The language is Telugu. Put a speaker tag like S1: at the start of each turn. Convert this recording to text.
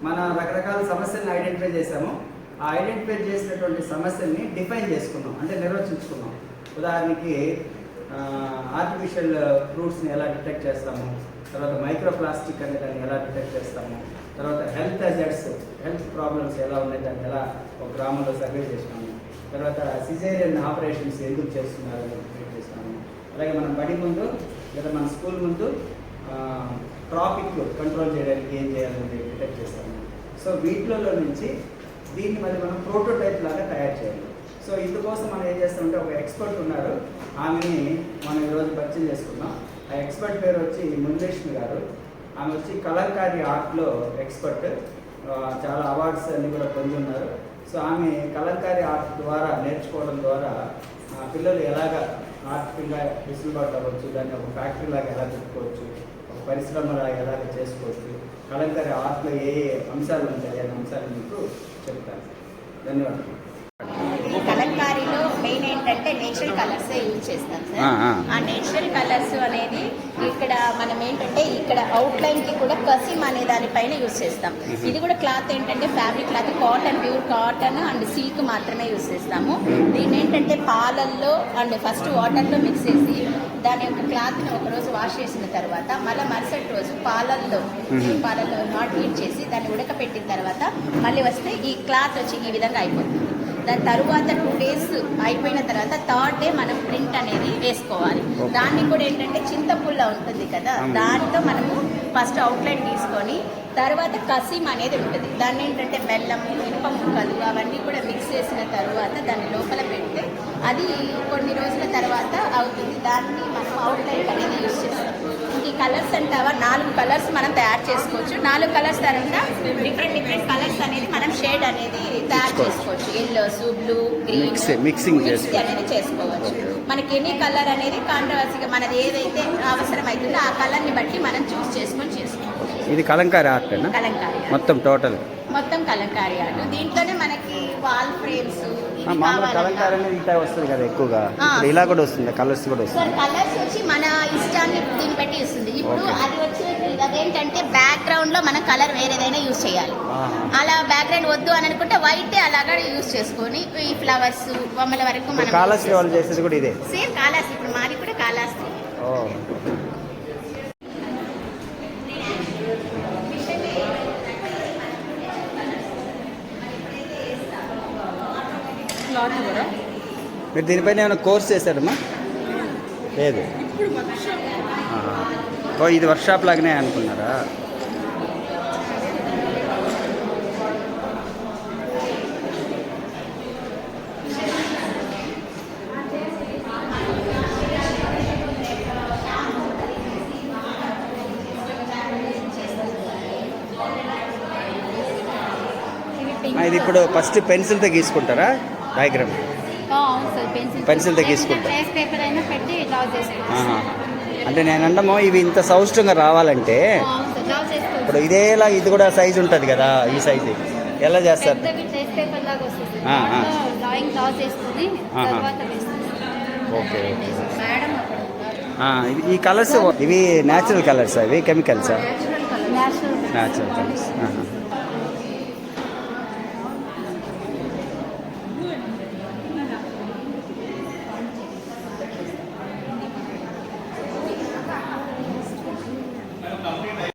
S1: మనం రకరకాల సమస్యలను ఐడెంటిఫై చేసాము. ఆ ఐడెంటిఫై చేసినటువంటి సమస్యల్ని డిఫైన్ చేసుకున్నాం, అంటే నిర్వచించుకున్నాం. ఉదాహరణకి ఆర్టిఫిషియల్ ఫ్రూట్స్ని ఎలా డిటెక్ట్ చేస్తాము, తర్వాత మైక్రో ప్లాస్టిక్ అనే దాన్ని ఎలా డిటెక్ట్ చేస్తాము, తర్వాత హెల్త్ హజార్డ్స్, హెల్త్ ప్రాబ్లమ్స్ ఎలా ఉన్నాయి దాన్ని ఎలా ఒక గ్రామంలో సర్వే చేసినాము, తర్వాత సిజేరియన్ ఆపరేషన్స్ ఎందుకు చేస్తున్నారు డిటెక్ట్ చేస్తాము. అలాగే మనం బడి ముందు లేదా మన స్కూల్ ముందు ట్రాఫిక్ కంట్రోల్ చేయడానికి ఏం చేయాలని డిటెక్ట్ చేస్తాము. సో వీటిలో నుంచి దీన్ని మళ్ళీ మనం ప్రోటోటైప్ లాగా తయారు చేయాలి. సో ఇందుకోసం మనం ఏం చేస్తామంటే ఒక ఎక్స్పర్ట్ ఉన్నారు, ఆమెని మనం ఈరోజు పరిచయం చేసుకున్నాం. ఆ ఎక్స్పర్ట్ పేరు వచ్చి మునిలక్ష్మి గారు. ఆమె వచ్చి కలంకారీ ఆర్ట్లో ఎక్స్పర్ట్, చాలా అవార్డ్స్ అన్ని కూడా పొంది ఉన్నారు. సో ఆమె కలంకారీ ఆర్ట్ ద్వారా నేర్చుకోవడం ద్వారా పిల్లలు ఎలాగ ఆర్టిఫిల్గా వెసులుబాటు అవ్వచ్చు, దాన్ని ఒక ఫ్యాక్టరీ లాగా ఎలా పెట్టుకోవచ్చు, ఒక పరిశ్రమలాగా ఎలాగ చేసుకోవచ్చు, కలంకారీ ఆర్ట్లో ఏ అంశాలు ఉంటాయి అనే అంశాలు మీకు చెప్తాను. ధన్యవాదాలు.
S2: కలంకారీలో మెయిన్ ఏంటంటే నేచురల్ కలర్సే యూజ్ చేస్తాం సార్. ఆ నేచురల్ కలర్స్ అనేది ఇక్కడ మనం ఏంటంటే ఇక్కడ అవుట్లైన్కి కూడా కసిమ్ అనే దానిపైన యూజ్ చేస్తాం. ఇది కూడా క్లాత్ ఏంటంటే fabric cloth, cotton, pure cotton and silk మాత్రమే యూజ్ చేస్తాము. దీన్ని ఏంటంటే పాలల్లో అండ్ ఫస్ట్ వాటర్లో మిక్స్ చేసి దాని యొక్క క్లాత్ని ఒకరోజు వాష్ చేసిన తర్వాత మళ్ళీ మరుసటి రోజు పాలల్లో నాట్ హీట్ చేసి దాన్ని ఉడకపెట్టిన తర్వాత మళ్ళీ వస్తే ఈ క్లాత్ వచ్చి ఈ విధంగా అయిపోతుంది. దాని తర్వాత 2 days అయిపోయిన తర్వాత 3rd day మనం ప్రింట్ అనేది వేసుకోవాలి. దాన్ని కూడా ఏంటంటే చింతపుల్ల ఉంటుంది కదా, దానితో మనము ఫస్ట్ అవుట్లైన్ తీసుకొని తర్వాత కసిమ్ అనేది ఉంటుంది. దాన్ని ఏంటంటే బెల్లం, ఇనుప ముక్కలు అవన్నీ కూడా మిక్స్ చేసిన తర్వాత దాన్ని లోపల పెడితే అది కొన్ని రోజుల తర్వాత అవుతుంది. దాన్ని మనం అవుట్లైన్ అనేది యూజ్ చేస్తాం. ఈ కలర్స్ అంటావా 4 కలర్స్ మనం తయారు చేసుకోవచ్చు. 4 కలర్స్ తర్వాత డిఫరెంట్ కలర్స్ అనేది మనం షేడ్ అనేది తయారు చేసుకోవచ్చు. ఎల్లోస్, బ్లూ, గ్రీన్ మిక్సింగ్ అనేది చేసుకోవచ్చు. మనకి ఎనీ కలర్ అనేది కాంట్రవర్సీగా మనది ఏదైతే అవసరం అవుతుందో ఆ కలర్ని బట్టి మనం చూస్ చేసుకొని చేసుకోవచ్చు.
S1: ఇది కలంకారీ ఆర్ట్,
S2: కలంకారీ
S1: మొత్తం టోటల్
S2: మొత్తం కలంకారీ ఆర్ట్. దీంట్లోనే మనకి వాల్ ఫ్రేమ్స్
S1: కలంకారీ అనేది ఇట్లా వస్తుంది కదా ఎక్కువగా, ఇలా కూడా వస్తుంది, కలర్స్ కూడా వస్తుంది.
S2: కలర్స్ వచ్చి మన ఇష్టాన్ని దీన్ని బట్టి ఇస్తుంది. ఇప్పుడు అది వచ్చి అదేంటంటే బ్యాక్గ్రౌండ్ లో మనం కలర్ వేరేదైనా యూజ్ చేయాలి. అలా బ్యాక్గ్రౌండ్ వద్దు అని అనుకుంటే వైట్ అలాగా యూజ్ చేసుకొని ఈ ఫ్లవర్స్ బొమ్మల వరకు మనం
S1: కాళహస్తి వాళ్ళు చేసేది కూడా ఇదే
S2: సేమ్. కాళహస్తి ఇప్పుడు మాది కూడా కాళహస్తి.
S1: మీరు దీనిపైన ఏమైనా కోర్స్ చేశారమ్మా? లేదు. ఇది వర్క్షాప్ లాగానే అనుకున్నారా? ఇది ఇప్పుడు ఫస్ట్ పెన్సిల్తో గీసుకుంటారా డయాగ్రామ్? పెన్సిల్తో గీసుకుంటారు. అంటే నేను అంటాము ఇవి ఇంత సౌష్టంగా రావాలంటే ఇప్పుడు ఇదేలా ఇది కూడా సైజు ఉంటుంది కదా, ఈ సైజు ఎలా చేస్తారు? ఓకే. ఈ కలర్స్ ఇవి న్యాచురల్ కలర్స్, ఇవి కెమికల్సా? Natural colours.